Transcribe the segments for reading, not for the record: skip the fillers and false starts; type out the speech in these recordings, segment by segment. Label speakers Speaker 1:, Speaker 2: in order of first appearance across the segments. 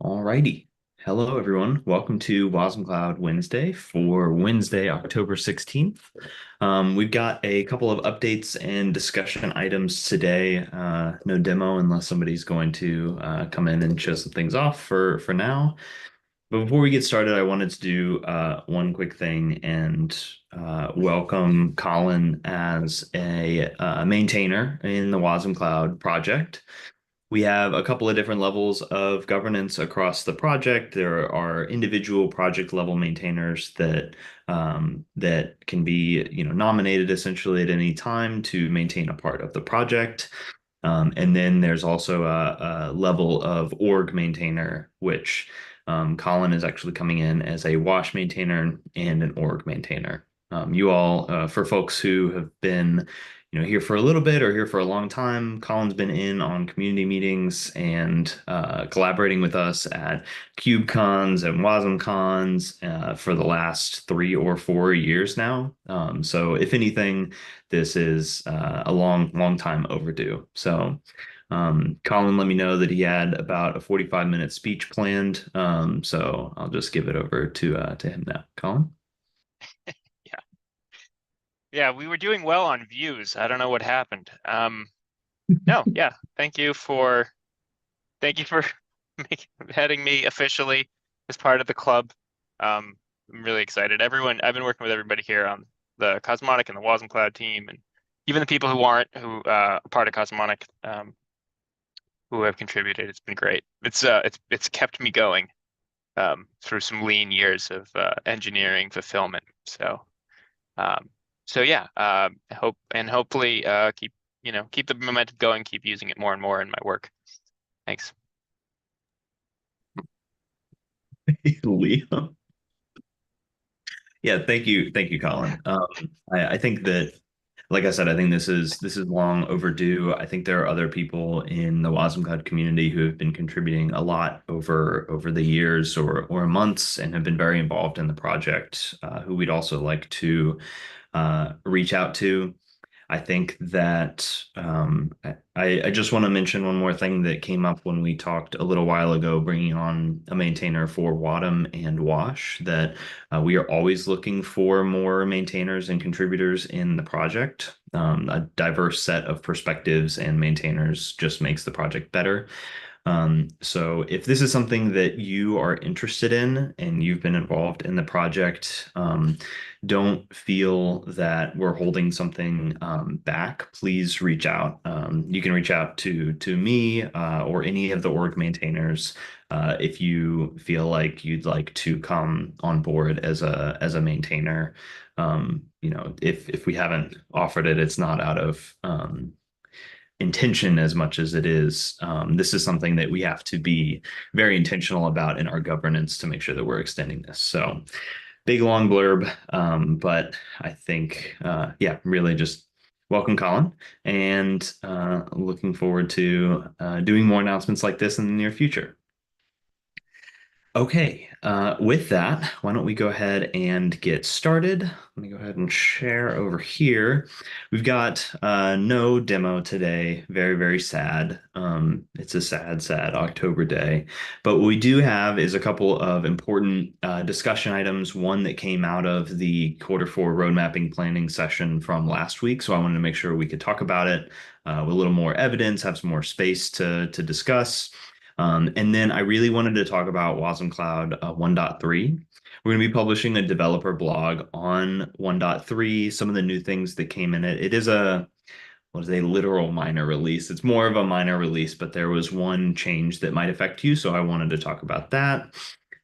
Speaker 1: Alrighty. Hello, everyone. Welcome to wasmCloud Wednesday for Wednesday, October 16th. We've got a couple of updates and discussion items today. No demo unless somebody's going to come in and show some things off for now. But before we get started, I wanted to do one quick thing and welcome Colin as a maintainer in the wasmCloud project. We have a couple of different levels of governance across the project. There are individual project level maintainers that can be, nominated essentially at any time to maintain a part of the project. And then there's also a level of org maintainer, which Colin is actually coming in as a wash maintainer and an org maintainer. You all, for folks who have been here for a little bit or here for a long time, Colin's been in on community meetings and collaborating with us at KubeCons and WasmCons for the last 3 or 4 years now. So if anything, this is a long time overdue. So Colin let me know that he had about a 45-minute speech planned. So I'll just give it over to him now. Colin?
Speaker 2: Yeah. Yeah, we were doing well on views. I don't know what happened. No, yeah. Thank you for heading me officially as part of the club. I'm really excited. I've been working with everybody here on the Cosmonic and the wasmCloud team, and even the people who aren't who are part of Cosmonic, who have contributed. It's been great. It's kept me going through some lean years of engineering fulfillment. Um, so yeah, hopefully keep the momentum going, keep using it more and more in my work. Thanks.
Speaker 1: Liam. Yeah, thank you, Colin. I think that, like I said, I think this is long overdue. I think there are other people in the wasmCloud community who have been contributing a lot over the years or months and have been very involved in the project, who we'd also like to reach out to. I think that I just want to mention one more thing that came up when we talked a little while ago, bringing on a maintainer for Wadum and Wash, that we are always looking for more maintainers and contributors in the project. A diverse set of perspectives and maintainers just makes the project better. So if this is something that you are interested in and you've been involved in the project, don't feel that we're holding something back. Please reach out. You can reach out to me or any of the org maintainers if you feel like you'd like to come on board as a maintainer. If we haven't offered it, it's not out of intention as much as it is. This is something that we have to be very intentional about in our governance to make sure that we're extending this. So big long blurb, but I think, yeah, really just welcome, Colin, and looking forward to doing more announcements like this in the near future. Okay, with that, why don't we go ahead and get started? Let me go ahead and share over here. We've got no demo today. Very, very sad. It's a sad October day. But what we do have is a couple of important discussion items. One that came out of the Q4 road mapping planning session from last week. So I wanted to make sure we could talk about it with a little more evidence, have some more space to discuss. And then I really wanted to talk about wasmCloud 1.3. We're going to be publishing a developer blog on 1.3, some of the new things that came in it. It is a literal minor release. It's more of a minor release, but there was one change that might affect you, so I wanted to talk about that.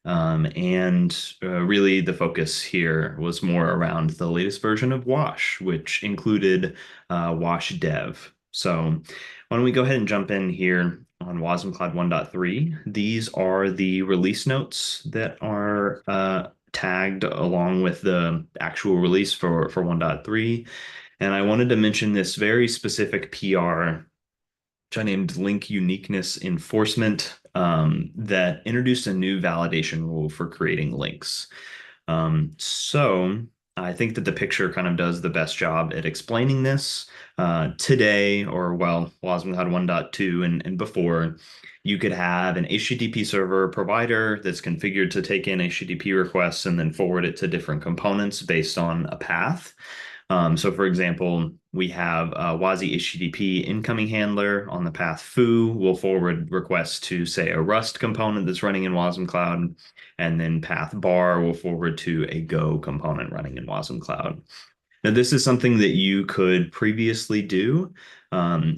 Speaker 1: And really the focus here was more around the latest version of Wash, which included Wash Dev. So why don't we go ahead and jump in here on wasmCloud 1.3. These are the release notes that are tagged along with the actual release for 1.3. And I wanted to mention this very specific PR, which I named Link Uniqueness Enforcement, that introduced a new validation rule for creating links. So I think that the picture kind of does the best job at explaining this. Today, or well, Wasm had 1.2 and before, you could have an HTTP server provider that's configured to take in HTTP requests and then forward it to different components based on a path. So for example, we have a WASI HTTP incoming handler on the path foo will forward requests to, say, a Rust component that's running in wasmCloud, and then path bar will forward to a Go component running in wasmCloud. Now, this is something that you could previously do,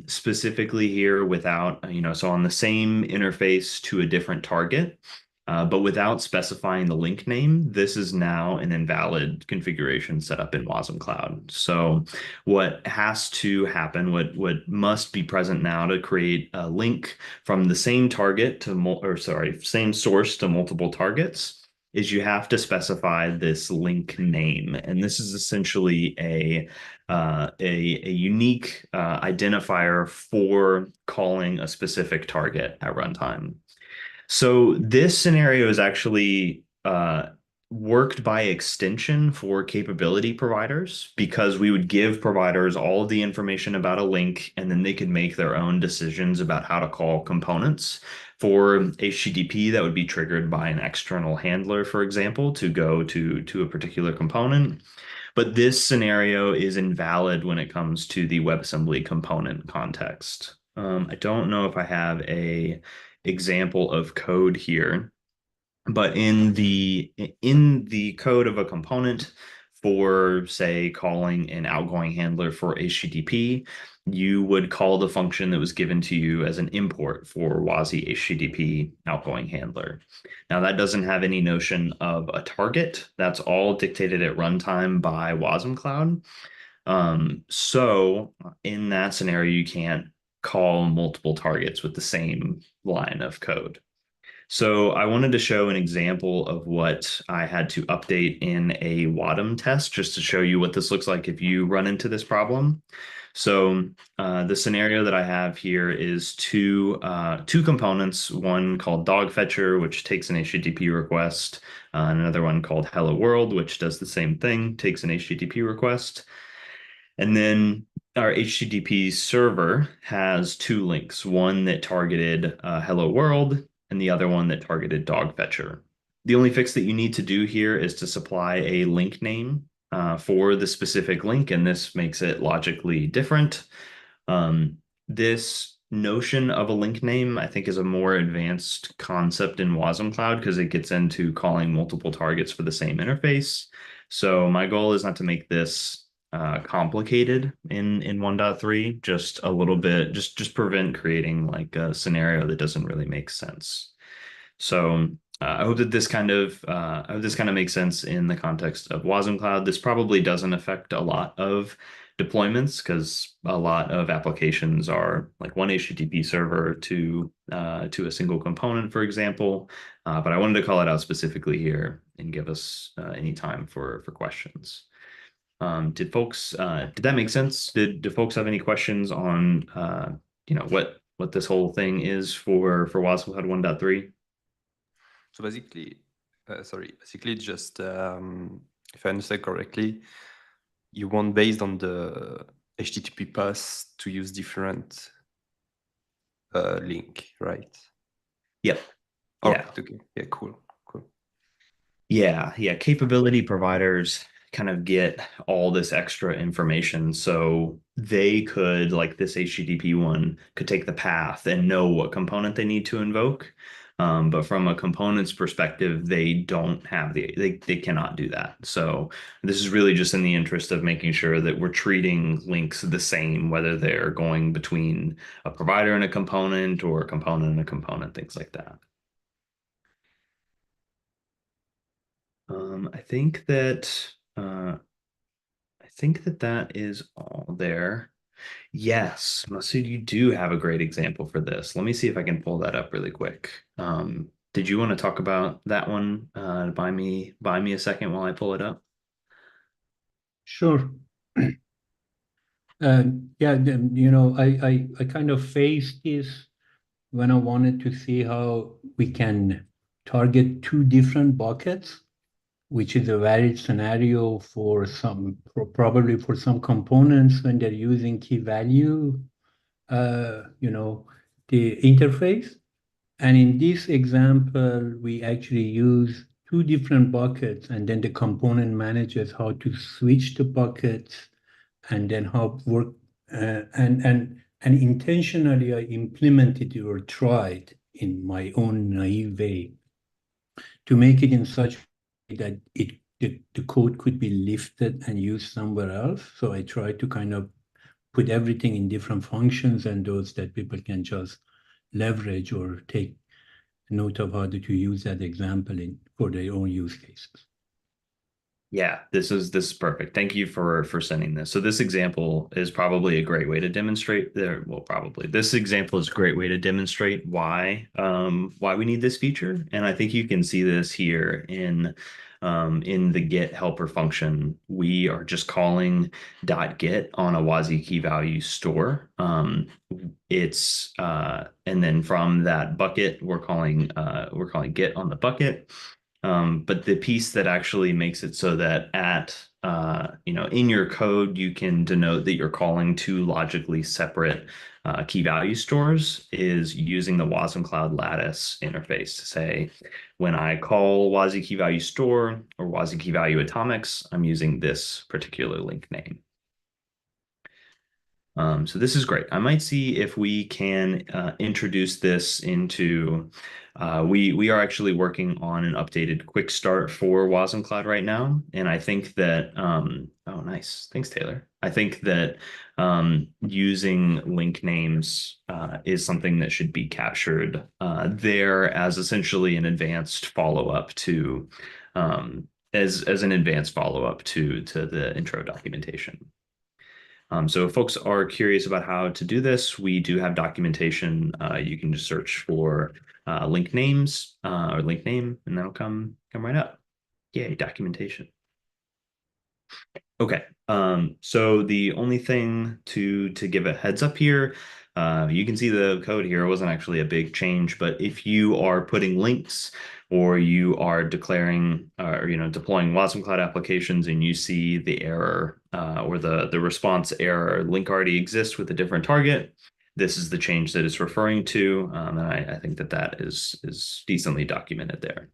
Speaker 1: specifically here without, so on the same interface to a different target, but without specifying the link name. This is now an invalid configuration set up in Wasm Cloud. So what has to happen, what must be present now to create a link from the same target to, or sorry, same source to multiple targets is you have to specify this link name, and this is essentially a unique identifier for calling a specific target at runtime. So this scenario is actually worked by extension for capability providers because we would give providers all of the information about a link and then they could make their own decisions about how to call components. For HTTP, that would be triggered by an external handler, for example, to go to a particular component. But this scenario is invalid when it comes to the WebAssembly component context. I don't know if I have a example of code here, but in the code of a component for, say, calling an outgoing handler for HTTP, you would call the function that was given to you as an import for WASI HTTP outgoing handler. Now that doesn't have any notion of a target. That's all dictated at runtime by Wasm Cloud. So in that scenario, you can't call multiple targets with the same line of code. So I wanted to show an example of what I had to update in a Wasm test just to show you what this looks like if you run into this problem. So the scenario that I have here is two components, one called dog fetcher, which takes an HTTP request, and another one called hello world, which does the same thing, takes an HTTP request. And then our HTTP server has two links, one that targeted hello world and the other one that targeted dog fetcher. The only fix that you need to do here is to supply a link name for the specific link, and this makes it logically different. This notion of a link name, I think, is a more advanced concept in Wasm Cloud because it gets into calling multiple targets for the same interface. So my goal is not to make this complicated in 1.3, just a little bit, just prevent creating like a scenario that doesn't really make sense. So I hope that I hope this kind of makes sense in the context of Wasm Cloud. This probably doesn't affect a lot of deployments because a lot of applications are like one HTTP server to a single component, for example. But I wanted to call it out specifically here and give us any time for questions. Did that make sense? Did folks have any questions on what this whole thing is for wasmCloud 1.3?
Speaker 3: So basically just if I understand correctly, you want based on the HTTP path to use different link, right?
Speaker 1: Yep.
Speaker 3: Oh,
Speaker 1: Yeah.
Speaker 3: okay. Yeah, cool.
Speaker 1: Yeah. Capability providers kind of get all this extra information. So they could, like this HTTP one, could take the path and know what component they need to invoke. But from a component's perspective, they don't have they cannot do that. So this is really just in the interest of making sure that we're treating links the same, whether they're going between a provider and a component or a component and a component, things like that. I think that that is all there. Yes, Masood, you do have a great example for this. Let me see if I can pull that up really quick. Did you want to talk about that one? Buy me a second while I pull it up.
Speaker 4: Sure. Yeah, I kind of faced this when I wanted to see how we can target two different buckets. which is a valid scenario for probably for some components when they're using key value, the interface. And in this example, we actually use two different buckets, and then the component manages how to switch the buckets and then how work and intentionally I implemented it or tried in my own naive way to make it in such a way that the code could be lifted and used somewhere else. So I tried to kind of put everything in different functions and those that people can just leverage or take note of how to use that example for their own use cases.
Speaker 1: Yeah, this is perfect. Thank you for sending this. So this example is probably a great way to demonstrate there. Well, probably this example is a great way to demonstrate why we need this feature. And I think you can see this here in the get helper function. We are just calling .get on a WASI key value store. And then from that bucket, we're calling get on the bucket. But the piece that actually makes it so that in your code, you can denote that you're calling two logically separate key value stores is using the wasmCloud lattice interface to say, when I call WASI key value store or WASI key value atomics, I'm using this particular link name. So this is great. I might see if we can introduce this into, we are actually working on an updated quick start for wasmCloud right now. And I think that, oh, nice. Thanks, Taylor. I think that using link names is something that should be captured there as essentially an advanced follow-up to, as an advanced follow-up to the intro documentation. So if folks are curious about how to do this, we do have documentation. You can just search for link names or link name, and that'll come right up. Yay, documentation. Okay, so the only thing to give a heads up here, you can see the code here. It wasn't actually a big change, but if you are putting links or you are declaring or deploying wasmCloud applications and you see the error or the response error link already exists with a different target, this is the change that it's referring to, and I think that is decently documented there.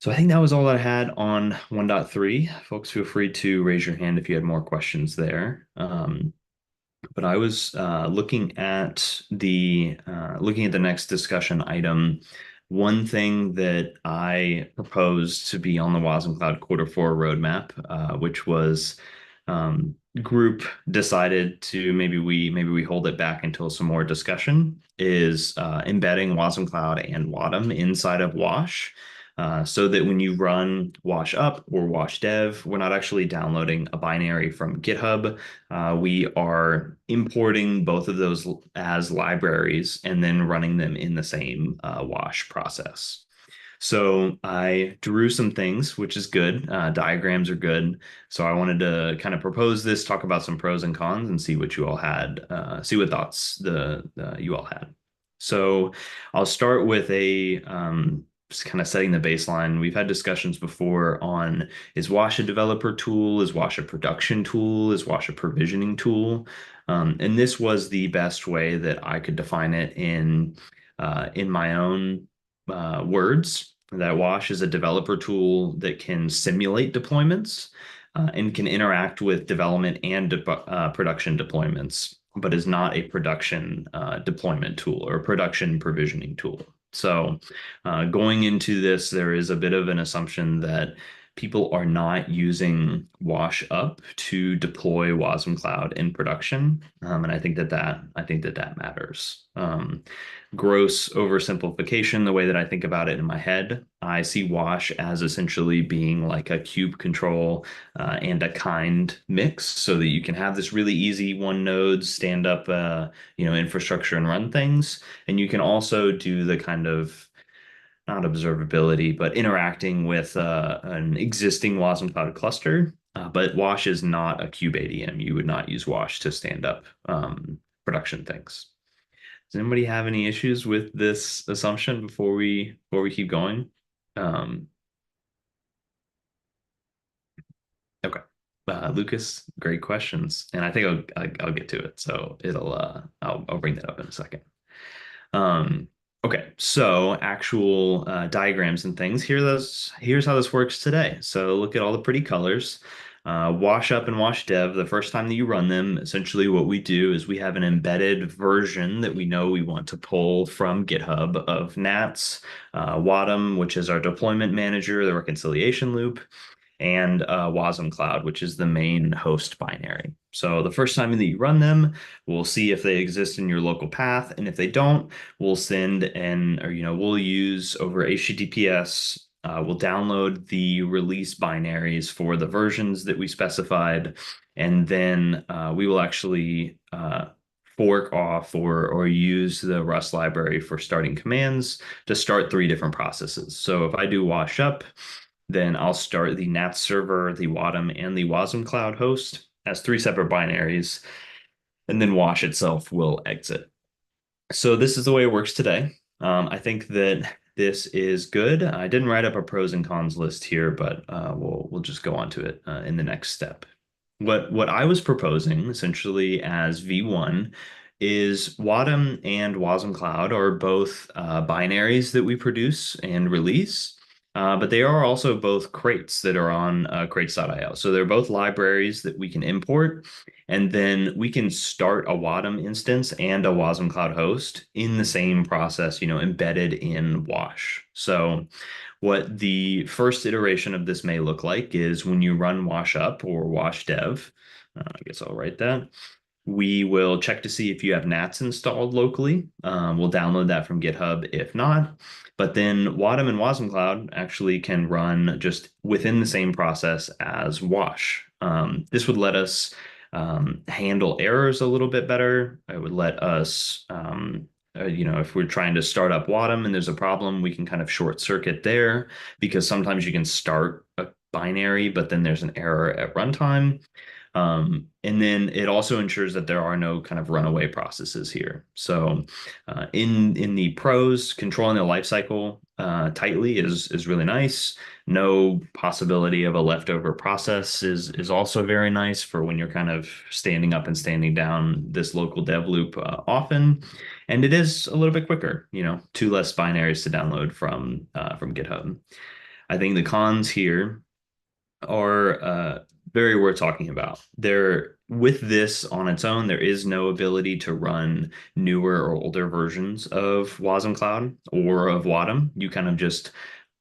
Speaker 1: So I think that was all that I had on 1.3. Folks, feel free to raise your hand if you had more questions there. But I was looking at the next discussion item. One thing that I proposed to be on the wasmCloud Q4 roadmap, which was group decided to maybe we hold it back until some more discussion, is embedding wasmCloud and Wasm inside of Wash. So that when you run wash up or wash dev, we're not actually downloading a binary from GitHub. We are importing both of those as libraries and then running them in the same wash process. So I drew some things, which is good. Diagrams are good. So I wanted to kind of propose this, talk about some pros and cons, and see what you all had, see what thoughts you all had. So I'll start with just kind of setting the baseline. We've had discussions before on, is Wash a developer tool? Is Wash a production tool? Is Wash a provisioning tool? And this was the best way that I could define it in my own words, that Wash is a developer tool that can simulate deployments and can interact with development and production deployments, but is not a production deployment tool or production provisioning tool. So going into this, there is a bit of an assumption that people are not using Wash up to deploy wasmCloud in production, and I think that matters. Gross oversimplification, the way that I think about it in my head, I see Wash as essentially being like a kube control and a kind mix, so that you can have this really easy one node stand up infrastructure and run things, and you can also do the kind of not observability, but interacting with an existing wasmCloud cluster. But Wash is not a kube ADM. You would not use Wash to stand up production things. Does anybody have any issues with this assumption before we keep going? Lucas, great questions, and I think I'll get to it. So I'll bring that up in a second. Okay, so actual diagrams and things. Here's how this works today. So look at all the pretty colors. Wash up and wash dev, the first time that you run them, essentially what we do is we have an embedded version that we know we want to pull from GitHub of Nats, Wasm, which is our deployment manager, the reconciliation loop, and wasmCloud, which is the main host binary. So the first time that you run them, we'll see if they exist in your local path, and if they don't, we'll we'll use over HTTPS. We'll download the release binaries for the versions that we specified, and then we will actually fork off or use the Rust library for starting commands to start 3 different processes. So if I do wash up, then I'll start the Nats server, the Wasm, and the wasmCloud host as 3 separate binaries, and then wash itself will exit. So this is the way it works today. I think that this is good. I didn't write up a pros and cons list here, but we'll just go on to it in the next step. What I was proposing essentially as V1 is Wasm and wasmCloud are both binaries that we produce and release. But they are also both crates that are on crates.io. So they're both libraries that we can import, and then we can start a Wasm instance and a wasmCloud host in the same process, embedded in Wash. So what the first iteration of this may look like is when you run wash up or wash dev, I guess I'll write that. We will check to see if you have Nats installed locally. We'll download that from GitHub if not. But then Wasm and wasmCloud actually can run just within the same process as Wash. This would let us handle errors a little bit better. It would let us, if we're trying to start up Wasm and there's a problem, we can kind of short circuit there, because sometimes you can start a binary, but then there's an error at runtime. And then it also ensures that there are no kind of runaway processes here. So in the pros, controlling the lifecycle tightly is really nice. No possibility of a leftover process is also very nice for when you're kind of standing up and standing down this local dev loop often. And it is a little bit quicker, 2 less binaries to download from GitHub. I think the cons here are very worth talking about. With this on its own, there is no ability to run newer or older versions of wasmCloud or of Wasm. You kind of just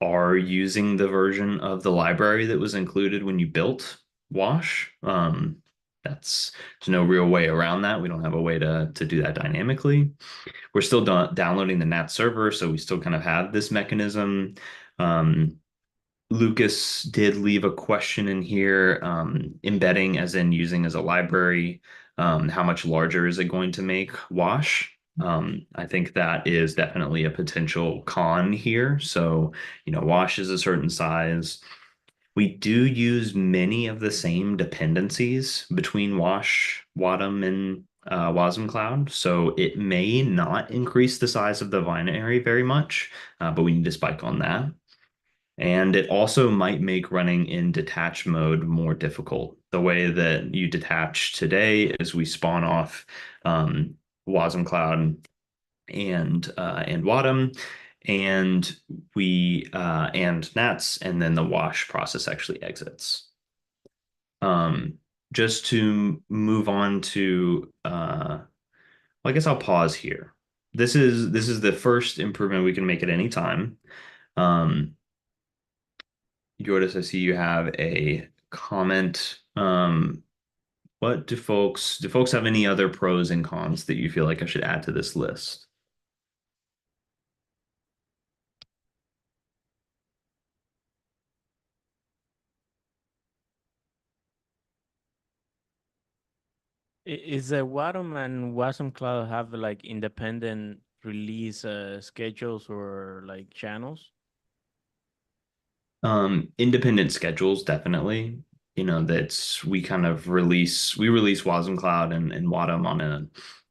Speaker 1: are using the version of the library that was included when you built Wash. There's no real way around that. We don't have a way to do that dynamically. We're still downloading the Nats server, so we still kind of have this mechanism. Lucas did leave a question in here, embedding as in using as a library. How much larger is it going to make Wash? I think that is definitely a potential con here. So, Wash is a certain size. We do use many of the same dependencies between Wash, Wasm, and wasmCloud. So it may not increase the size of the binary very much, but we need to spike on that. And it also might make running in detach mode more difficult. The way that you detach today is we spawn off wasmCloud and Wasm, and and Nats, and then the wash process actually exits. Just to move on to, well, I guess I'll pause here. This is the first improvement we can make at any time. Jordas, I see you have a comment. What do folks have any other pros and cons that you feel like I should add to this list?
Speaker 5: Is the Wasm and wasmCloud have like independent release schedules or like channels?
Speaker 1: Independent schedules, definitely. We release wasmCloud and Wasm on a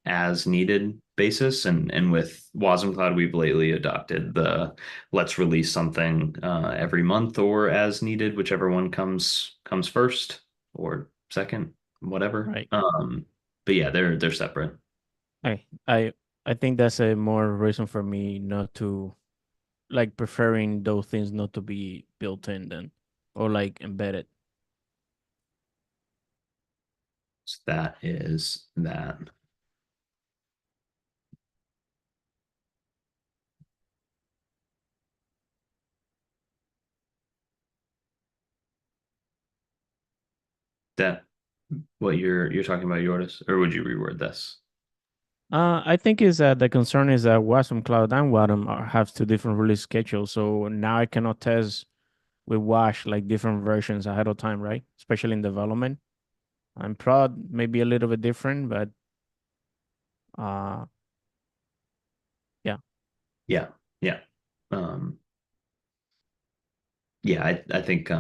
Speaker 1: as needed basis. And with wasmCloud, we've lately adopted the let's release something every month or as needed, whichever one comes first. or second, whatever.
Speaker 5: Right.
Speaker 1: But yeah, they're separate.
Speaker 5: I think that's a more reason for me not to like preferring those things not to be built in then or like embedded.
Speaker 1: So that is that. That what you're talking about, Yortis, or would you reword this?
Speaker 5: I think is that the concern is that wasmCloud and Wasm have two different release schedules. So now I cannot test with Wash like different versions ahead of time, right? Especially in development. I'm proud maybe a little bit different, but uh yeah.
Speaker 1: Yeah, yeah. Um, yeah, I think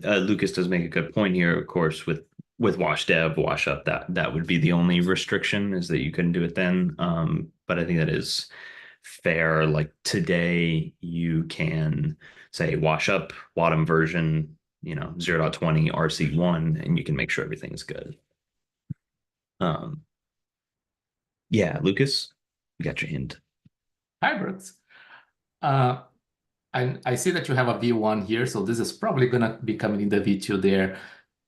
Speaker 1: Lucas does make a good point here, of course, with wash dev, wash up, that would be the only restriction is that you couldn't do it then. But I think that is fair. Like today, you can say wash up Wadham version, 0.20 RC1, and you can make sure everything's good. Yeah, Lucas, you got your hint.
Speaker 6: Hi, Brooks. I see that you have a V1 here, so this is probably going to be coming in the V2 there.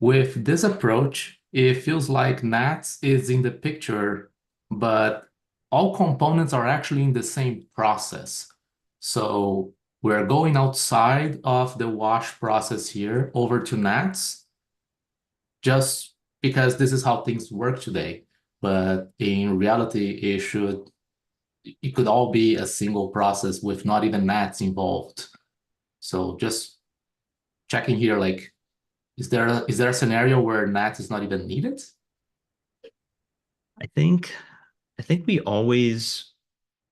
Speaker 6: With this approach, it feels like NATS is in the picture, but all components are actually in the same process. So we're going outside of the wash process here over to NATS, just because this is how things work today. But in reality, it could all be a single process with not even NATs involved. So just checking here, like, is there a scenario where NAT is not even needed?
Speaker 1: I think we always,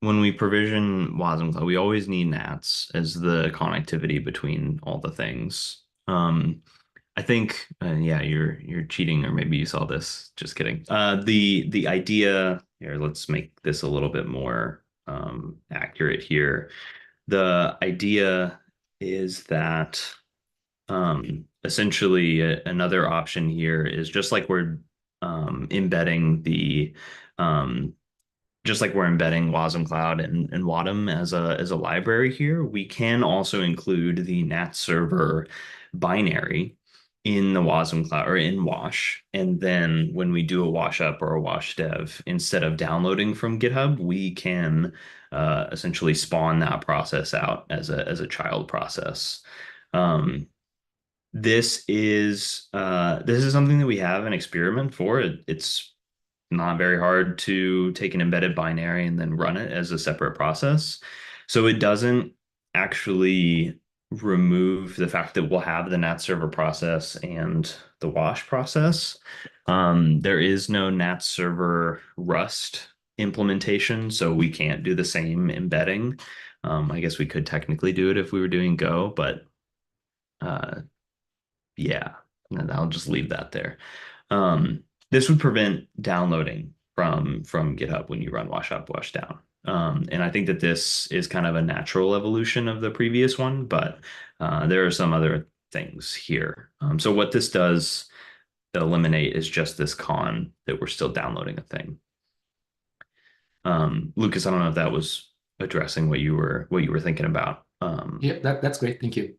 Speaker 1: when we provision wasmCloud, we always need NATs as the connectivity between all the things. I think, yeah, you're cheating, or maybe you saw this. Just kidding. The idea here, let's make this a little bit more accurate here. The idea is that essentially another option here is just like we're embedding the just like we're embedding wasmCloud and Wadham as a library here, we can also include the NAT server binary in the wasmCloud or in Wash. And then when we do a wash up or a wash dev, instead of downloading from GitHub, we can essentially spawn that process out as a child process. This is something that we have an experiment for. It's not very hard to take an embedded binary and then run it as a separate process. So it doesn't actually remove the fact that we'll have the NAT server process and the wash process. There is no NAT server Rust implementation, so we can't do the same embedding. I guess we could technically do it if we were doing Go, but yeah, and I'll just leave that there. This would prevent downloading from GitHub when you run wash up, wash down. And I think that this is kind of a natural evolution of the previous one, but there are some other things here. So what this does eliminate is just this con that we're still downloading a thing. Lucas, I don't know if that was addressing what you were thinking about.
Speaker 6: Yeah, that's great. Thank you.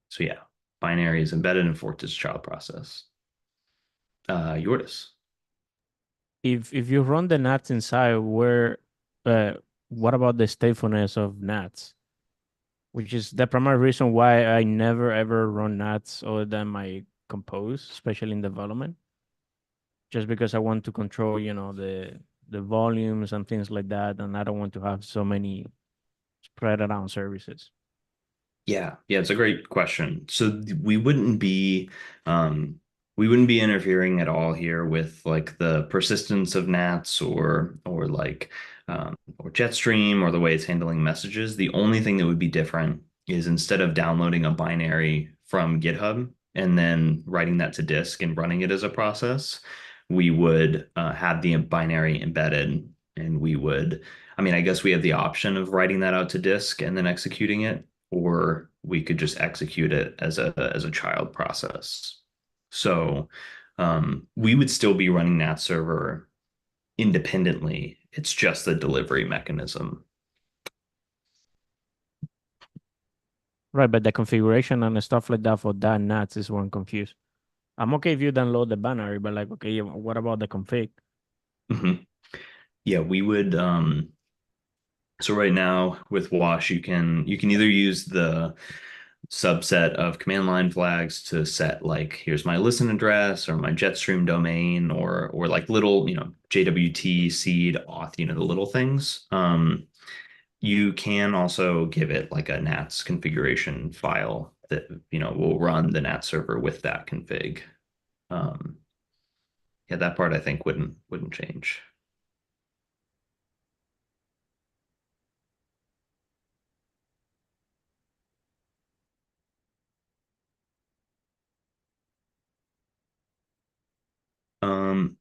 Speaker 1: So yeah, binary is embedded and forked as a child process. Yortis.
Speaker 5: If you run the NATs inside, what about the statefulness of NATs? Which is the primary reason why I never ever run NATs other than my compose, especially in development. Just because I want to control, the volumes and things like that, and I don't want to have so many spread around services.
Speaker 1: Yeah, it's a great question. So we wouldn't be interfering at all here with like the persistence of NATs or like or Jetstream or the way it's handling messages. The only thing that would be different is instead of downloading a binary from GitHub and then writing that to disk and running it as a process, we would have the binary embedded, and we would, I mean, I guess we have the option of writing that out to disk and then executing it, or we could just execute it as a child process. So we would still be running that server independently. It's just the delivery mechanism.
Speaker 5: Right, but the configuration and stuff like that for that NATs is where I'm confused. I'm okay if you download the binary, but like, okay, what about the config?
Speaker 1: Mm-hmm. Yeah, we would so right now with Wash, you can either use the subset of command line flags to set like here's my listen address or my Jetstream domain or like little, JWT seed auth, the little things. You can also give it like a NATS configuration file that, will run the NAT server with that config. Yeah, that part I think wouldn't change. Um,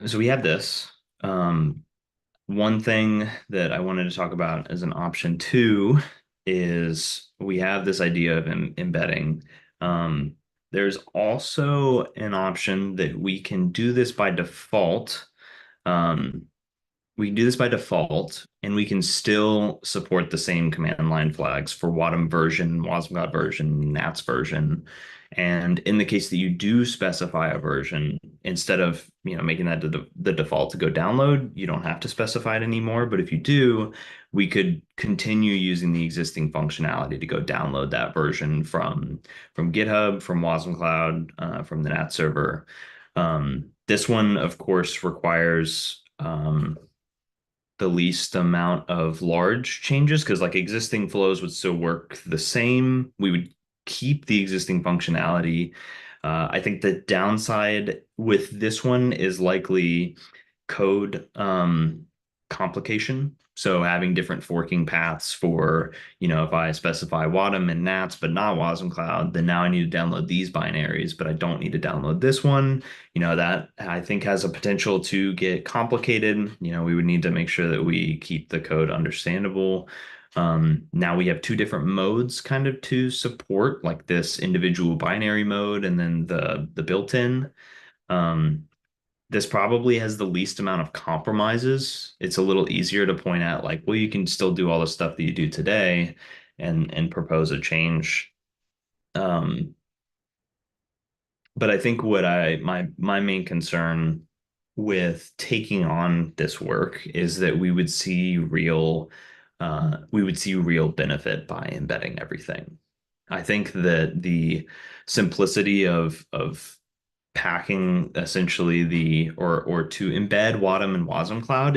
Speaker 1: so we have this. One thing that I wanted to talk about as an option two is we have this idea of embedding. There's also an option that we can do this by default. Um, we can do this by default, and we can still support the same command line flags for Wasm version, wasmCloud version, NATS version. And in the case that you do specify a version, instead of making that the default to go download, you don't have to specify it anymore. But if you do, we could continue using the existing functionality to go download that version from GitHub, from wasmCloud, from the NAT server. This one, of course, requires the least amount of large changes because like existing flows would still work the same. We would keep the existing functionality. I think the downside with this one is likely code complication. So having different forking paths for, if I specify Wasm and NATS, but not wasmCloud, then now I need to download these binaries, but I don't need to download this one. That I think has a potential to get complicated. We would need to make sure that we keep the code understandable. Now we have two different modes kind of to support, like this individual binary mode and then the built-in. This probably has the least amount of compromises. It's a little easier to point out like, well, you can still do all the stuff that you do today and propose a change. But I think what my main concern with taking on this work is that we would see real benefit by embedding everything. I think that the simplicity of packing essentially or to embed Wasm and wasmCloud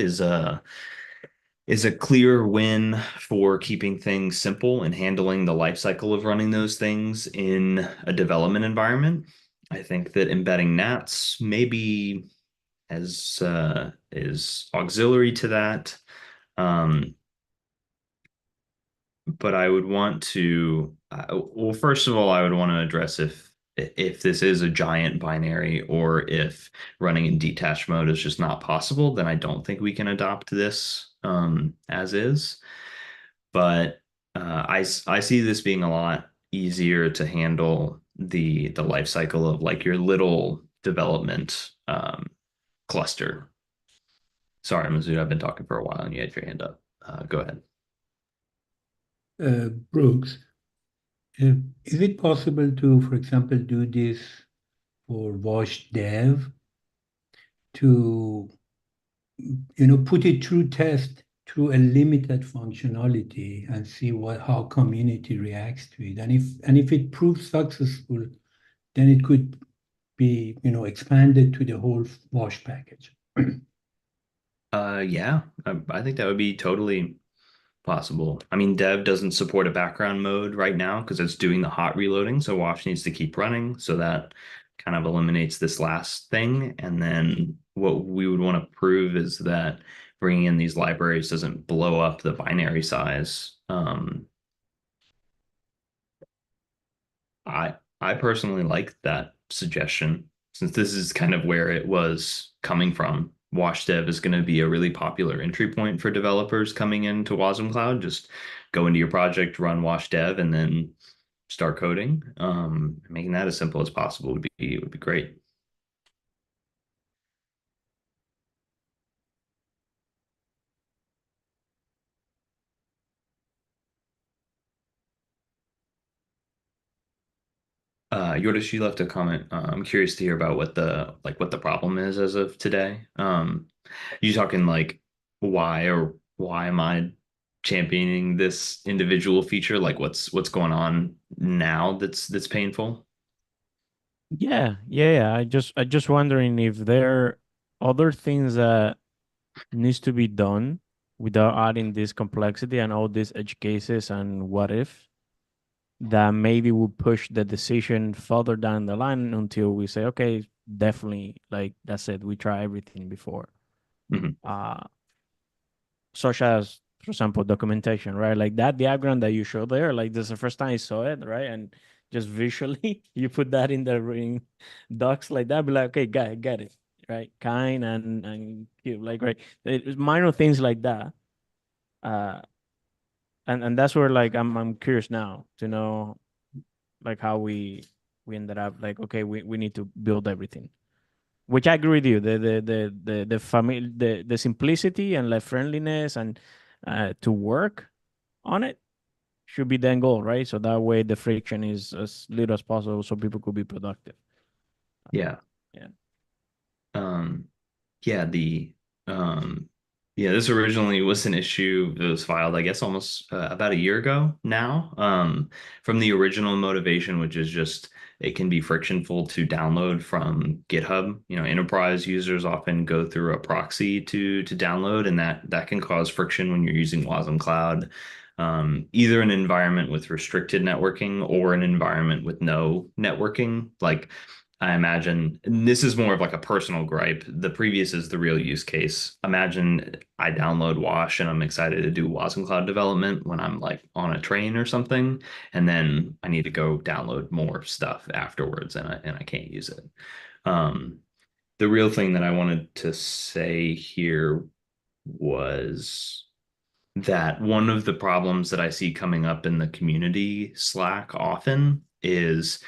Speaker 1: is a clear win for keeping things simple and handling the life cycle of running those things in a development environment. I think that embedding NATs maybe is auxiliary to that. But I would want to, well, first of all, I would want to address if this is a giant binary or if running in detached mode is just not possible, then I don't think we can adopt this as is. But I see this being a lot easier to handle the life cycle of like your little development cluster. Sorry, Mizzou, I've been talking for a while and you had your hand up. Go ahead.
Speaker 4: Brooks, is it possible to, for example, do this for Wash Dev to, put it through test through a limited functionality and see how community reacts to it, and if it proves successful, then it could be expanded to the whole Wash package.
Speaker 1: Yeah, I think that would be totally possible. I mean, Dev doesn't support a background mode right now because it's doing the hot reloading. So Wash needs to keep running. So that kind of eliminates this last thing. And then what we would want to prove is that bringing in these libraries doesn't blow up the binary size. I personally like that suggestion since this is kind of where it was coming from. Wash Dev is going to be a really popular entry point for developers coming into wasmCloud. Just go into your project, run Wash Dev, and then start coding. Making that as simple as possible would be great. Yordish, you left a comment. I'm curious to hear about what the problem is as of today. You talking like why am I championing this individual feature? Like what's going on now that's painful?
Speaker 5: Yeah. I just wondering if there are other things that needs to be done without adding this complexity and all these edge cases and what if that maybe will push the decision further down the line until we say, okay, definitely, like that's it. We try everything before.
Speaker 1: Mhm.
Speaker 5: Such as, for example, documentation, right? Like that diagram that you showed there, like this is the first time I saw it, right? And just visually, you put that in the ring docs like that, be like, okay, got it, right? Kind and cute, like right. It's minor things like that. Uh, and that's where like I'm curious now to know like how we ended up like okay we need to build everything, which I agree with you. The simplicity and like friendliness and to work on it should be the end goal, right? So that way the friction is as little as possible, so people could be productive.
Speaker 1: Yeah.
Speaker 5: Yeah.
Speaker 1: Yeah, this originally was an issue that was filed, I guess, almost about a year ago now, from the original motivation, which is just it can be frictionful to download from GitHub. You know, enterprise users often go through a proxy to download, and that can cause friction when you're using Wasm Cloud. Either an environment with restricted networking or an environment with no networking. Like I imagine, and this is more of like a personal gripe. The previous is the real use case. Imagine I download Wash and I'm excited to do Wasm Cloud development when I'm like on a train or something, and then I need to go download more stuff afterwards, and I can't use it. Um, the real thing that I wanted to say here was that one of the problems that I see coming up in the community Slack often is,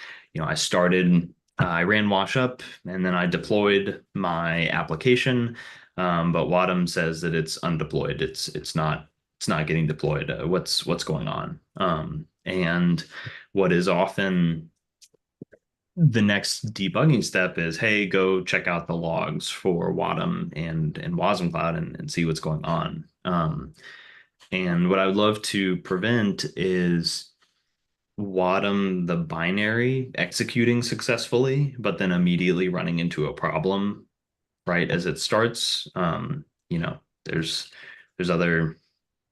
Speaker 1: I ran washup and then I deployed my application, but Wadum says that it's undeployed. It's not getting deployed. What's going on? And what is often the next debugging step is, hey, go check out the logs for Wadum and Wasm Cloud and see what's going on. And what I would love to prevent is Wadum, the binary, executing successfully, but then immediately running into a problem right as it starts. You know, there's other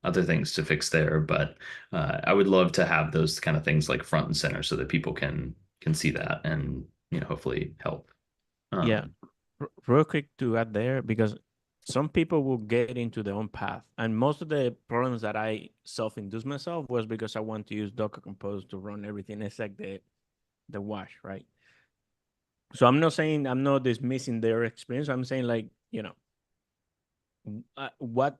Speaker 1: things to fix there, but I would love to have those kind of things like front and center so that people can see that and hopefully help.
Speaker 5: Yeah. Real quick to add there, because some people will get into their own path. And most of the problems that I self-induced myself was because I want to use Docker Compose to run everything except the wash, right? So I'm not dismissing their experience. I'm saying like, what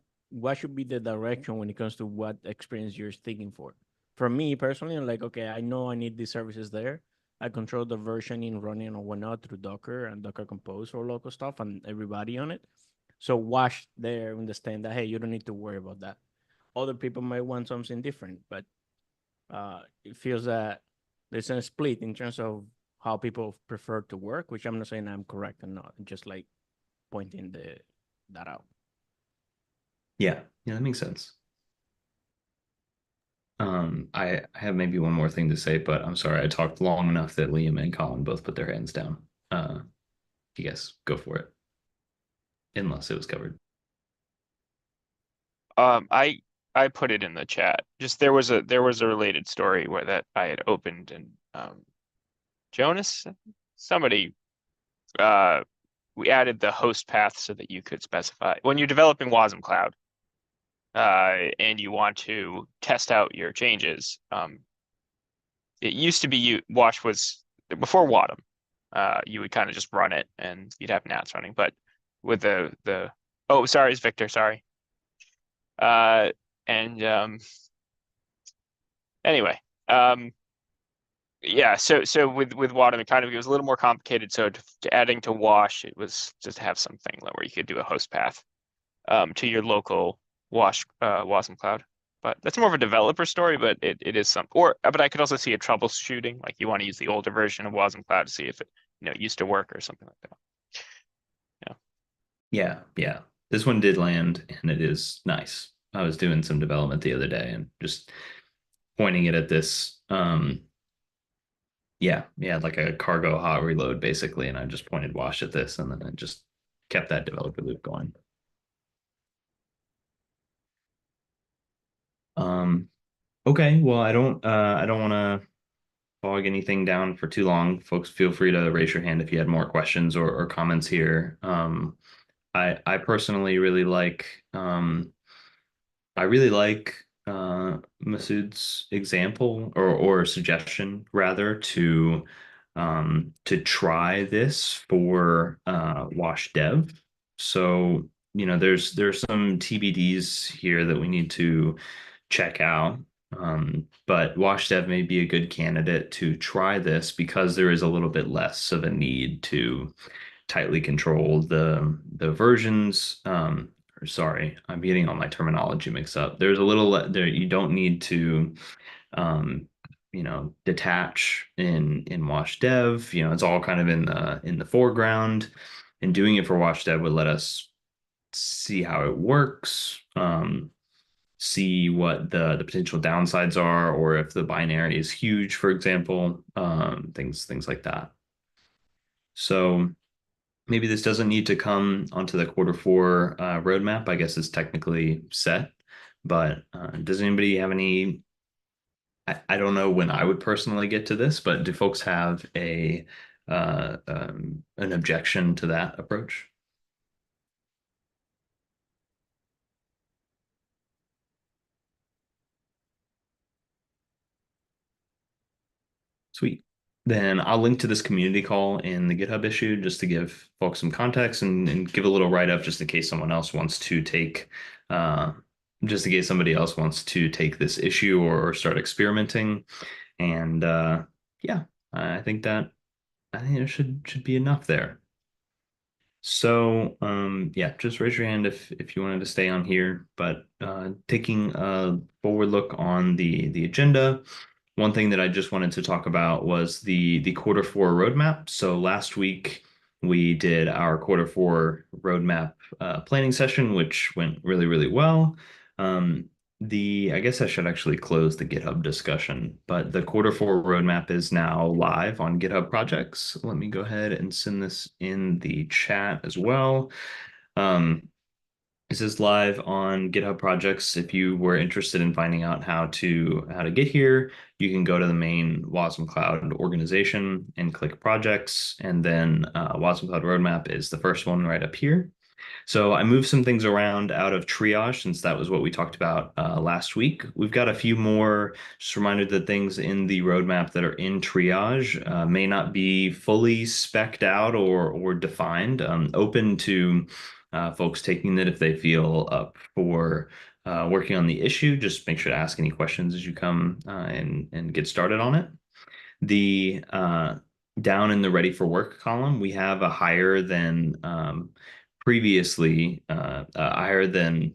Speaker 5: should be the direction when it comes to what experience you're sticking for? For me personally, I'm like, okay, I know I need these services there. I control the versioning, running or whatnot through Docker and Docker Compose or local stuff and everybody on it. So wash there, understand that hey, you don't need to worry about that. Other people might want something different, but it feels that there's a split in terms of how people prefer to work, which I'm not saying I'm correct or not, just like pointing that out.
Speaker 1: Yeah, that makes sense. I have maybe one more thing to say, but I'm sorry I talked long enough that Liam and Colin both put their hands down. You guys go for it, unless it was covered.
Speaker 2: I put it in the chat. Just there was a related story where that I had opened and Jonas, somebody we added the host path so that you could specify when you're developing Wasm Cloud and you want to test out your changes. It used to be Wash was before Wadum. You would kind of just run it and you'd have Nats running. But with the oh, sorry, it's Victor, sorry. And anyway, yeah, so with Wasm, it was a little more complicated. So to adding to Wash, it was just to have something where you could do a host path to your local wasmCloud. But that's more of a developer story, but it is some, but I could also see a troubleshooting, like you want to use the older version of wasmCloud to see if it used to work or something like that.
Speaker 1: Yeah. This one did land, and it is nice. I was doing some development the other day and just pointing it at this. Yeah, like a cargo hot reload basically, and I just pointed Wash at this, and then I just kept that developer loop going. Okay, well, I don't want to bog anything down for too long. Folks, feel free to raise your hand if you had more questions or comments here. I personally really like Masood's example or suggestion rather to try this for Wash Dev. So there's some TBDs here that we need to check out. But Wash Dev may be a good candidate to try this because there is a little bit less of a need to tightly control the versions. Sorry, I'm getting all my terminology mixed up. There's a little there. You don't need to, detach in Wash Dev. It's all kind of in the foreground. And doing it for Wash Dev would let us see how it works. See what the potential downsides are, or if the binary is huge, for example, things like that. So maybe this doesn't need to come onto the Q4 roadmap. I guess it's technically set, but does anybody have any? I don't know when I would personally get to this, but do folks have an objection to that approach? Sweet. Then I'll link to this community call in the GitHub issue just to give folks some context and give a little write-up just in case someone else wants to take, just in case somebody else wants to take this issue or start experimenting. And yeah, I think it should be enough there. So yeah, just raise your hand if you wanted to stay on here. But taking a forward look on the agenda. One thing that I just wanted to talk about was the Q4 roadmap. So last week we did our Q4 roadmap planning session, which went really, really well. I guess I should actually close the GitHub discussion, but the Q4 roadmap is now live on GitHub projects. Let me go ahead and send this in the chat as well. This is live on GitHub projects. If you were interested in finding out how to get here, you can go to the main wasmCloud organization and click projects, and then wasmCloud roadmap is the first one right up here. So I moved some things around out of triage since that was what we talked about last week. We've got a few more, just a reminder that things in the roadmap that are in triage may not be fully spec'd out or defined. Open to folks taking it if they feel up for working on the issue. Just make sure to ask any questions as you come and get started on it. The down in the ready for work column, we have a higher than previously, higher than,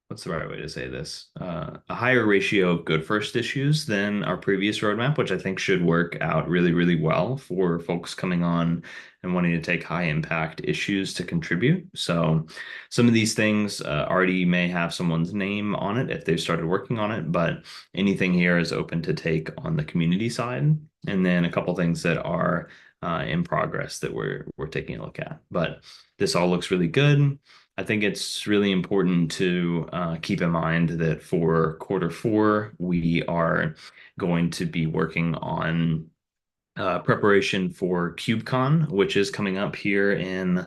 Speaker 1: what's the right way to say this? A higher ratio of good first issues than our previous roadmap, which I think should work out really, really well for folks coming on and wanting to take high impact issues to contribute. So some of these things already may have someone's name on it if they've started working on it, but anything here is open to take on the community side. And then a couple things that are in progress that we're taking a look at. But this all looks really good. I think it's really important to keep in mind that for Q4, we are going to be working on preparation for KubeCon, which is coming up here in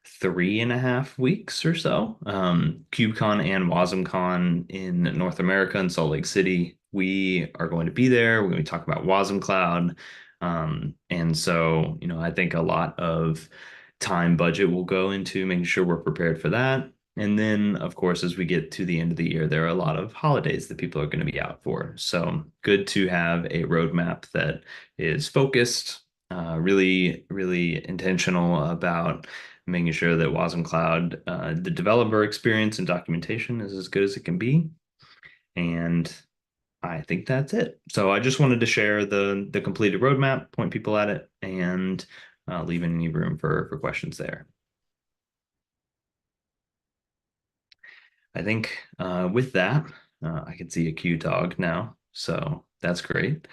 Speaker 1: 3.5 weeks or so. KubeCon and WasmCon in North America in Salt Lake City. We are going to be there. We're going to be talking about wasmCloud. And so, I think a lot of time budget will go into making sure we're prepared for that. And then, of course, as we get to the end of the year, there are a lot of holidays that people are going to be out for. So good to have a roadmap that is focused, really, really intentional about making sure that wasmCloud, the developer experience and documentation is as good as it can be. And I think that's it. So I just wanted to share the completed roadmap, point people at it, and leave any room for questions there. I think with that, I can see a Q dog now, so that's great.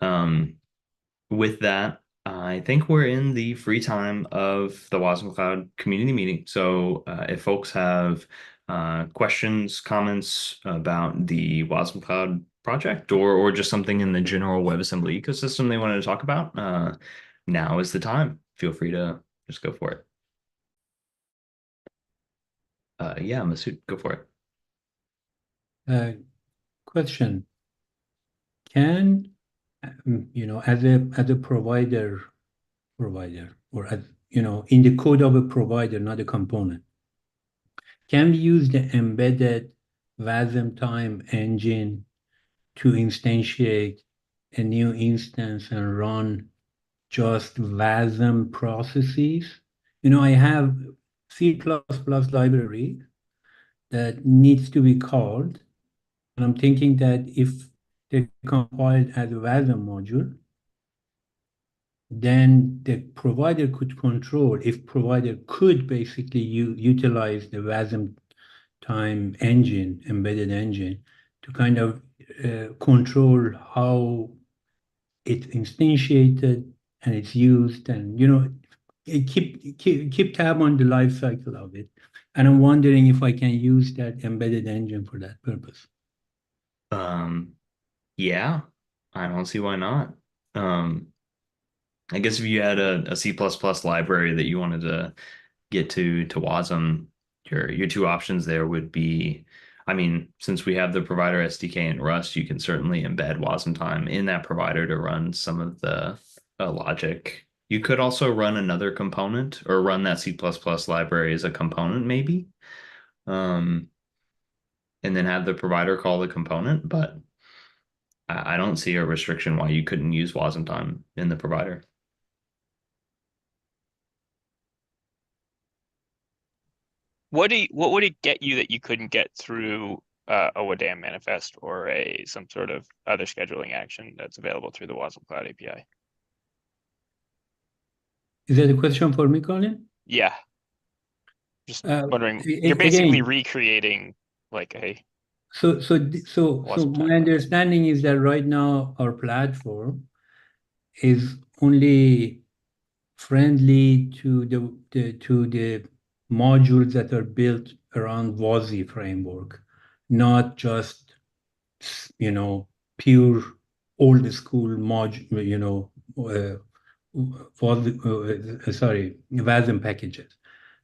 Speaker 1: With that, I think we're in the free time of the wasmCloud community meeting. So if folks have questions, comments about the wasmCloud project or just something in the general WebAssembly ecosystem they wanted to talk about, now is the time. Feel free to just go for it. Yeah, Masood, go for it.
Speaker 4: Question. Can, as a provider, or as, in the code of a provider, not a component, can we use the embedded Wasm time engine to instantiate a new instance and run just Wasm processes? I have C++ library that needs to be called, and I'm thinking that if they compiled as a Wasm module, then the provider could control, if provider could basically utilize the Wasm time engine, embedded engine, to kind of control how it's instantiated and it's used, and keep tab on the life cycle of it. And I'm wondering if I can use that embedded engine for that purpose.
Speaker 1: Yeah, I don't see why not. I guess if you had a C++ library that you wanted to get to Wasm, your two options there would be, I mean, since we have the provider SDK in Rust, you can certainly embed Wasm time in that provider to run some of the logic. You could also run another component or run that C++ library as a component, maybe, and then have the provider call the component. But I don't see a restriction why you couldn't use Wasm time in the provider.
Speaker 2: What would it get you that you couldn't get through a WADAM manifest or some sort of other scheduling action that's available through the wasmCloud API?
Speaker 4: Is that a question for me, Colin?
Speaker 2: Yeah. Just wondering, you're basically recreating like a.
Speaker 4: So my understanding is that right now our platform is only friendly to the modules that are built around WASI framework, not just pure old school module, Wasm packages.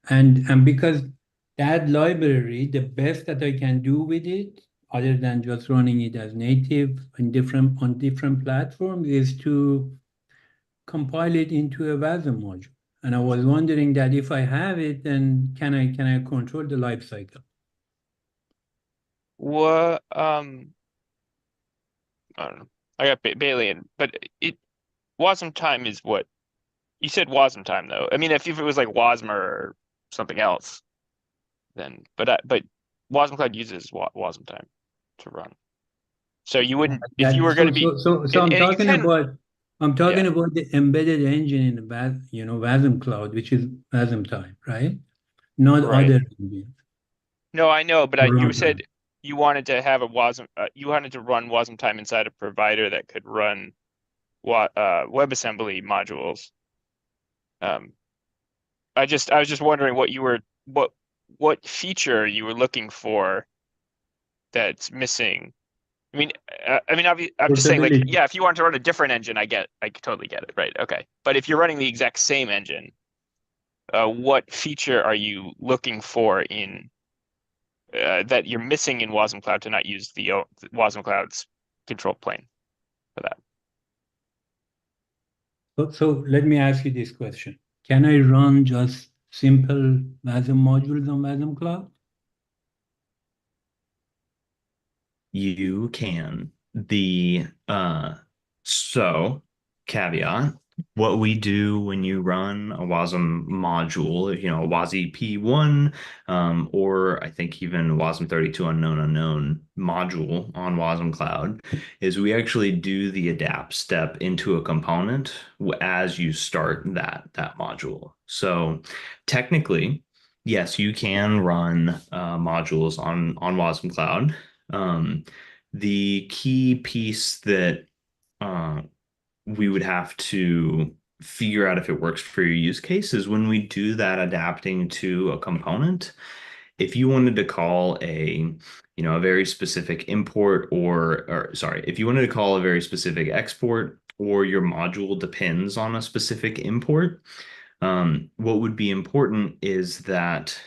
Speaker 4: And because that library, the best that I can do with it, other than just running it as native on different platforms, is to compile it into a Wasm module. And I was wondering that if I have it, then can I control the life cycle?
Speaker 2: What I don't know. I got Balian, but Wasm time is what you said. Wasm time though. I mean, if it was like Wasmer or something else, then but wasmCloud uses Wasm time to run. So you wouldn't if you were going to be.
Speaker 4: So I'm talking about the embedded engine in the wasmCloud, which is Wasm time, right? Not other engines.
Speaker 2: No, I know, but you said you wanted to have a Wasm. You wanted to run Wasm time inside a provider that could run WebAssembly modules. I was just wondering what feature you were looking for that's missing. I mean, I'm just saying, like, yeah, if you want to run a different engine, I totally get it, right? Okay, but if you're running the exact same engine, what feature are you looking for in that you're missing in wasmCloud to not use the wasmCloud's control plane for that?
Speaker 4: So let me ask you this question. can I run just simple Wasm modules on wasmCloud?
Speaker 1: You can. So caveat, what we do when you run a Wasm module, a WASI P1, or I think even Wasm 32 unknown module on wasmCloud, is we actually do the adapt step into a component as you start that module. So technically, yes, you can run modules on wasmCloud. The key piece that we would have to figure out if it works for your use case is when we do that adapting to a component. If you wanted to call a very specific import or sorry, if you wanted to call a very specific export, or your module depends on a specific import, what would be important is that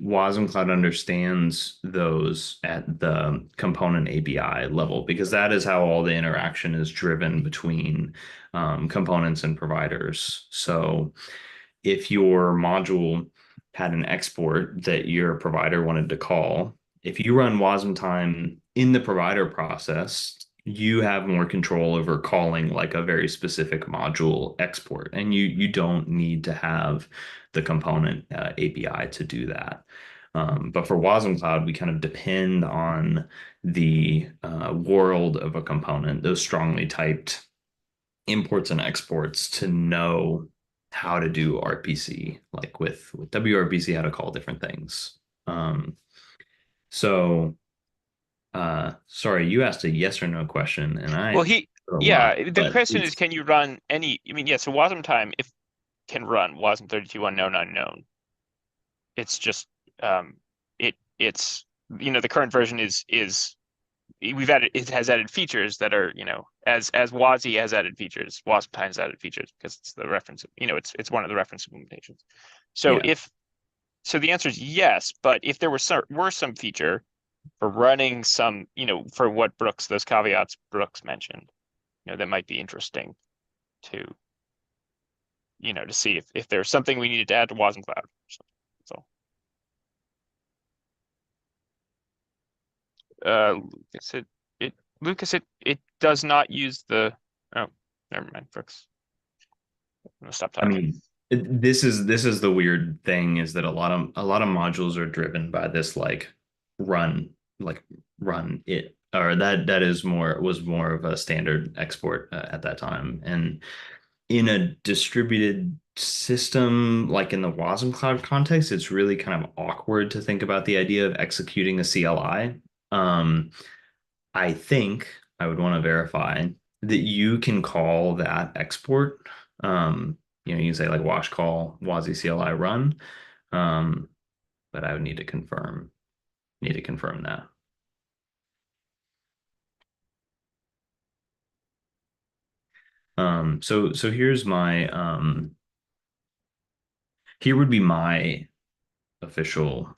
Speaker 1: wasmCloud understands those at the component API level, because that is how all the interaction is driven between components and providers. So if your module had an export that your provider wanted to call, if you run Wasm time in the provider process, you have more control over calling like a very specific module export, and you don't need to have the component API to do that. But for wasmCloud, we kind of depend on the world of a component, those strongly typed imports and exports, to know how to do RPC, like with WRPC, how to call different things. Sorry, you asked a yes or no question, and I
Speaker 2: Well, the
Speaker 1: but
Speaker 2: question is, can you run any? I mean, yeah. So Wasm time, if can run Wasm 32 unknown. It's just it's the current version is it has added features that are as WASI has added features, Wasm time has added features because it's the reference. It's one of the reference implementations. So
Speaker 1: yeah.
Speaker 2: So the answer is yes, but if there were some feature for running some, for what those caveats Brooks mentioned, that might be interesting to, to see if there's something we needed to add to wasmCloud. So, Lucas, it does not use the, oh, never mind, Brooks. I'm gonna stop talking.
Speaker 1: I mean, this is the weird thing, is that a lot of modules are driven by this run it, or that was more of a standard export at that time. And in a distributed system like in the wasmCloud context, it's really kind of awkward to think about the idea of executing a CLI. I think I would want to verify that you can call that export. You can say like wash call WASI CLI run, but I would need to confirm that. So here's my here would be my official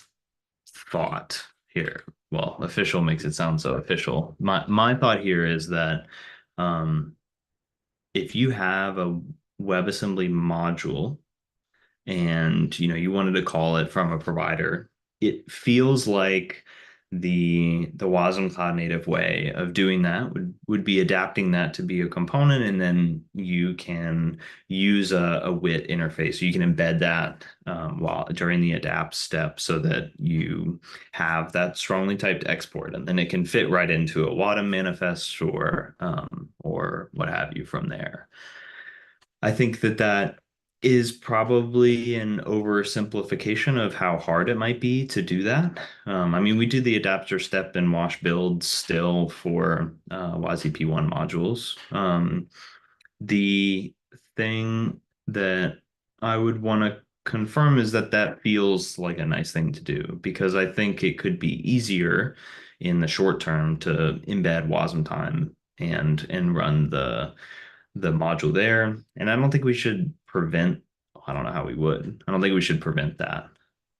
Speaker 1: thought here. Well, official makes it sound so official. My thought here is that if you have a WebAssembly module and you wanted to call it from a provider, it feels like the Wasm Cloud Native way of doing that would be adapting that to be a component, and then you can use a WIT interface. So you can embed that during the adapt step, so that you have that strongly typed export, and then it can fit right into a Wasm manifest or what have you from there. I think that is probably an oversimplification of how hard it might be to do that. I mean, we do the adapter step and wash builds still for WASI P1 modules. The thing that I would want to confirm is that feels like a nice thing to do, because I think it could be easier in the short term to embed Wasm time and run the module there. And I don't think we should prevent, I don't know how we would. I don't think we should prevent that.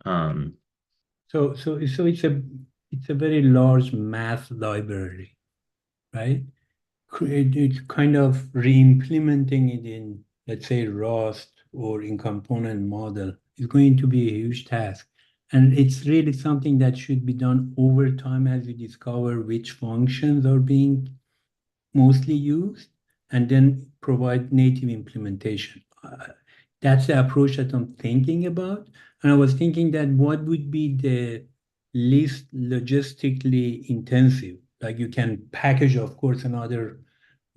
Speaker 4: So it's a very large math library, right? It's kind of re-implementing it in, let's say, Rust or in component model is going to be a huge task. And it's really something that should be done over time as you discover which functions are being mostly used, and then provide native implementation. That's the approach that I'm thinking about. And I was thinking that what would be the least logistically intensive? Like you can package, of course, another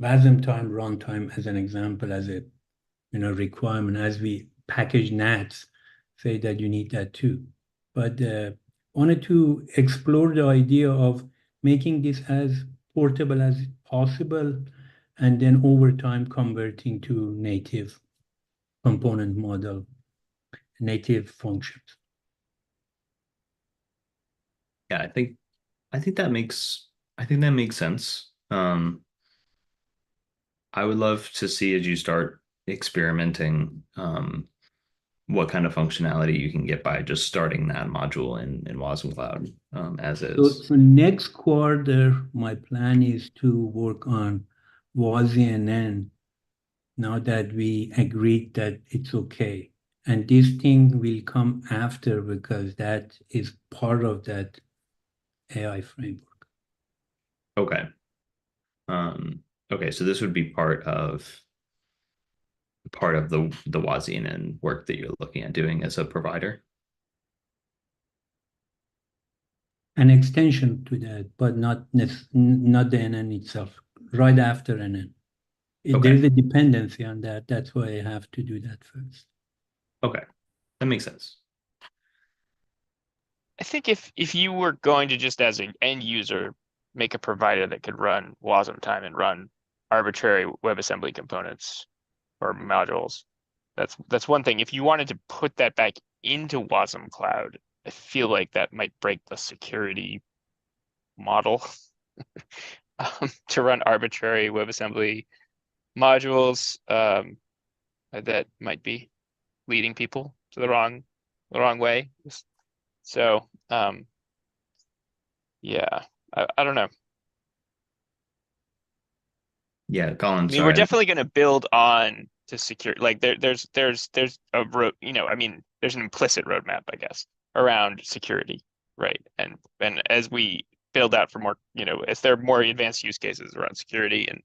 Speaker 4: Wasm time runtime as an example, as a requirement, as we package NATs, say that you need that too. But wanted to explore the idea of making this as portable as possible, and then over time converting to native component model, native functions.
Speaker 1: Yeah, I think that makes sense. I would love to see as you start experimenting what kind of functionality you can get by just starting that module in wasmCloud as is.
Speaker 4: So next quarter, my plan is to work on wasmNN now that we agreed that it's okay. And this thing will come after because that is part of that AI framework.
Speaker 1: Okay. Okay, so this would be part of the WasmNN work that you're looking at doing as a provider.
Speaker 4: An extension to that, but not the NN itself, right after NN.
Speaker 1: Okay.
Speaker 4: There's a dependency on that. That's why I have to do that first.
Speaker 1: Okay, that makes sense.
Speaker 2: I think if you were going to just as an end user make a provider that could run Wasm time and run arbitrary WebAssembly components or modules, that's one thing. If you wanted to put that back into wasmCloud, I feel like that might break the security model to run arbitrary WebAssembly modules. That might be leading people to the wrong way. So yeah, I don't know.
Speaker 1: Yeah, Colin,
Speaker 2: I mean,
Speaker 1: sorry.
Speaker 2: we're definitely going to build on to secure. Like there's a road. I mean, there's an implicit roadmap, I guess, around security, right? And as we build out for more, as there are more advanced use cases around security, and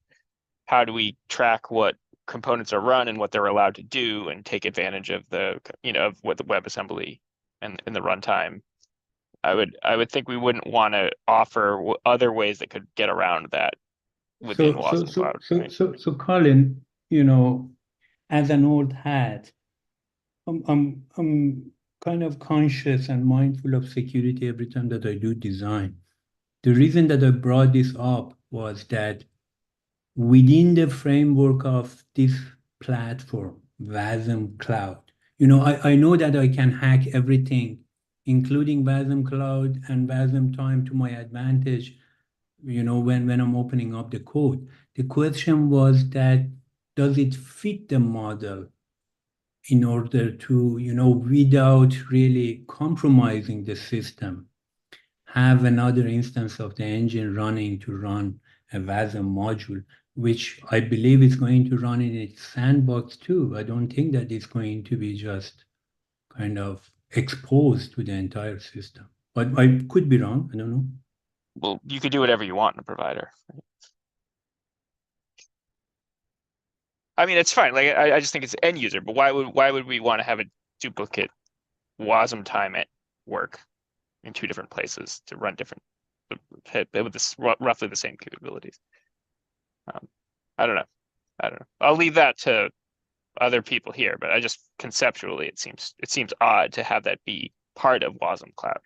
Speaker 2: how do we track what components are run and what they're allowed to do, and take advantage of the, of what the WebAssembly and in the runtime. I would think we wouldn't want to offer other ways that could get around that within wasmCloud.
Speaker 4: So Colin, as an old hat, I'm kind of conscious and mindful of security every time that I do design. The reason that I brought this up was that within the framework of this platform, wasmCloud, I know that I can hack everything, including wasmCloud and Wasm time to my advantage, when I'm opening up the code. The question was that, does it fit the model in order to, without really compromising the system, have another instance of the engine running to run a Wasm module, which I believe is going to run in its sandbox too. I don't think that it's going to be just kind of exposed to the entire system. But I could be wrong. I don't know.
Speaker 2: Well, you could do whatever you want in a provider. I mean, it's fine. Like I just think it's end user, but why would we want to have a duplicate Wasm time at work in two different places to run different with this roughly the same capabilities? I don't know. I'll leave that to other people here, but I just conceptually it seems odd to have that be part of wasmCloud.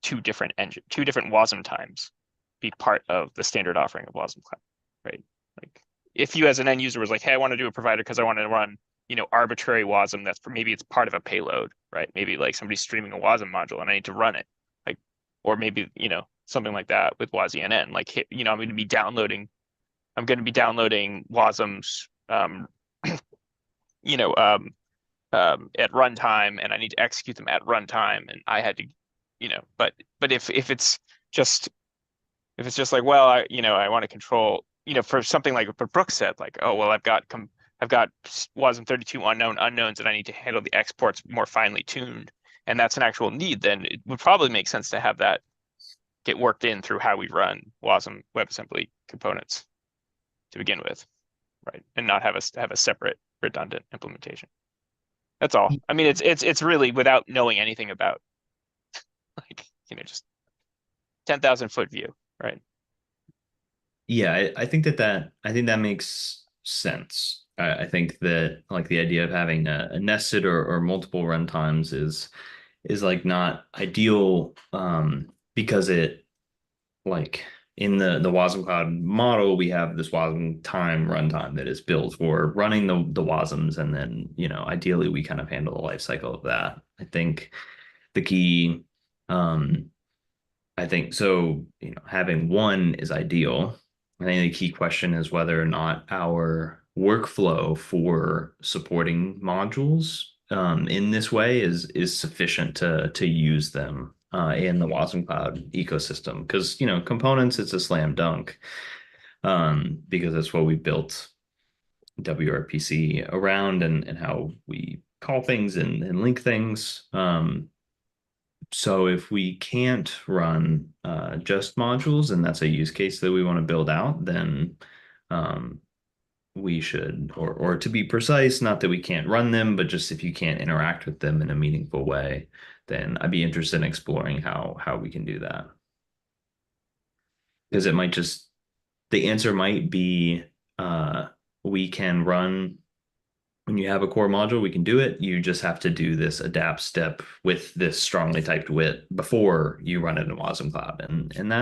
Speaker 2: Two different Wasm times be part of the standard offering of wasmCloud, right? Like if you as an end user was like, hey, I want to do a provider because I want to run, arbitrary Wasm that's maybe it's part of a payload, right? Maybe like somebody's streaming a Wasm module and I need to run it. Like, or maybe, something like that with wasmNN. Like, I'm going to be downloading Wasm's at runtime, and I need to execute them at runtime, and I had to, but if it's just like, well, I want to control, for something like what Brooke said, like, oh well, I've got I've got Wasm 32 unknown unknowns and I need to handle the exports more finely tuned, and that's an actual need, then it would probably make sense to have that get worked in through how we run Wasm WebAssembly components to begin with, right? And not have a separate redundant implementation. That's all. I mean, it's really without knowing anything about, like, just 10,000 foot view, right?
Speaker 1: Yeah, I think that makes sense. I think that like the idea of having a nested or multiple runtimes is like not ideal, because it, like, in the wasmCloud model, we have this Wasm time runtime that is built for running the Wasms, and then ideally we kind of handle the life cycle of that. I think the key, I think so, having one is ideal. I think the key question is whether or not our workflow for supporting modules, in this way is sufficient to use them in the wasmCloud ecosystem. Because components, it's a slam dunk, because that's what we built WRPC around, and how we call things and link things. So if we can't run just modules, and that's a use case that we want to build out, then we should, or to be precise, not that we can't run them, but just if you can't interact with them in a meaningful way, then I'd be interested in exploring how we can do that. Because the answer might be we can run. When you have a core module, we can do it. You just have to do this adapt step with this strongly typed WIT before you run it in wasmCloud, and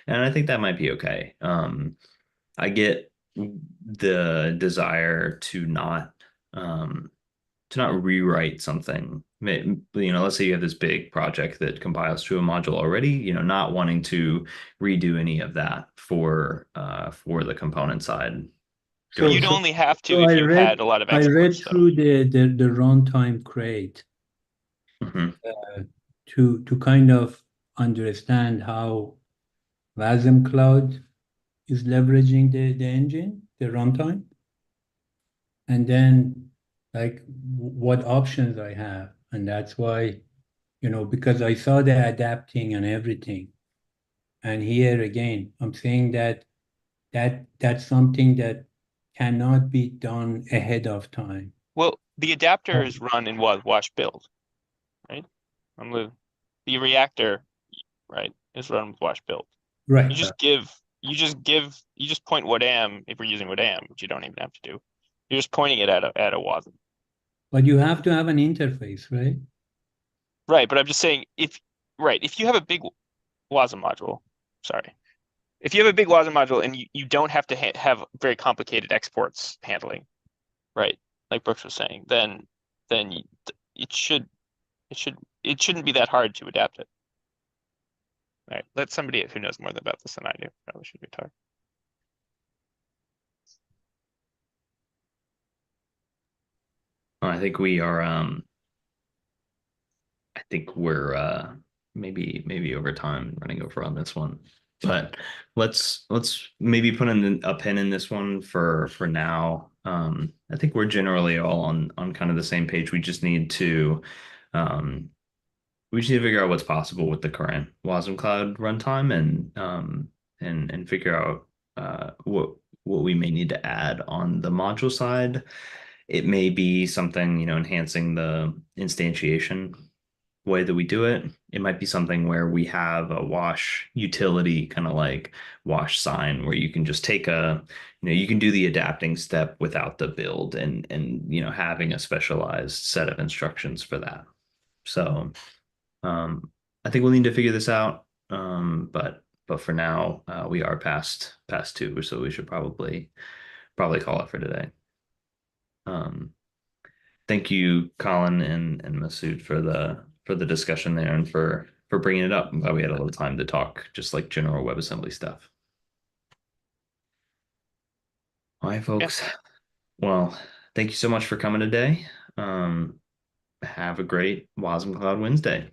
Speaker 1: I think that might be okay. I get the desire to not rewrite something. Let's say you have this big project that compiles to a module already. Not wanting to redo any of that for the component side.
Speaker 2: You'd only have to if you had a lot of
Speaker 4: I read
Speaker 2: exports,
Speaker 4: through the runtime crate to kind of understand how wasmCloud is leveraging the engine, the runtime, and then like what options I have. And that's why, because I saw the adapting and everything. And here again, I'm saying that's something that cannot be done ahead of time.
Speaker 2: Well, the adapter is run in wash build, right? The reactor, right, is run with wash build.
Speaker 4: Right.
Speaker 2: You just point WADAM if we're using WADAM, which you don't even have to do. You're just pointing it at a Wasm.
Speaker 4: But you have to have an interface, right?
Speaker 2: Right, but I'm just saying if you have a big Wasm module, if you have a big Wasm module and you don't have to have very complicated exports handling, right? Like Brooks was saying, then it shouldn't be that hard to adapt it. All right, let somebody who knows more about this than I do probably should be talking.
Speaker 1: I think we are. I think we're maybe over time, running over on this one. But let's maybe put in a pin in this one for now. I think we're generally all on kind of the same page. We just need to figure out what's possible with the current wasmCloud runtime, and figure out what we may need to add on the module side. It may be something, enhancing the instantiation way that we do it. It might be something where we have a wash utility, kind of like wash sign, where you can just take you can do the adapting step without the build, and having a specialized set of instructions for that. So I think we'll need to figure this out. But for now, we are past 2, so we should probably call it for today. Thank you, Colin and Masood, for the discussion there, and for bringing it up. I'm glad we had a little time to talk just like general WebAssembly stuff. All right, folks. Yeah. Well, thank you so much for coming today. Have a great wasmCloud Wednesday.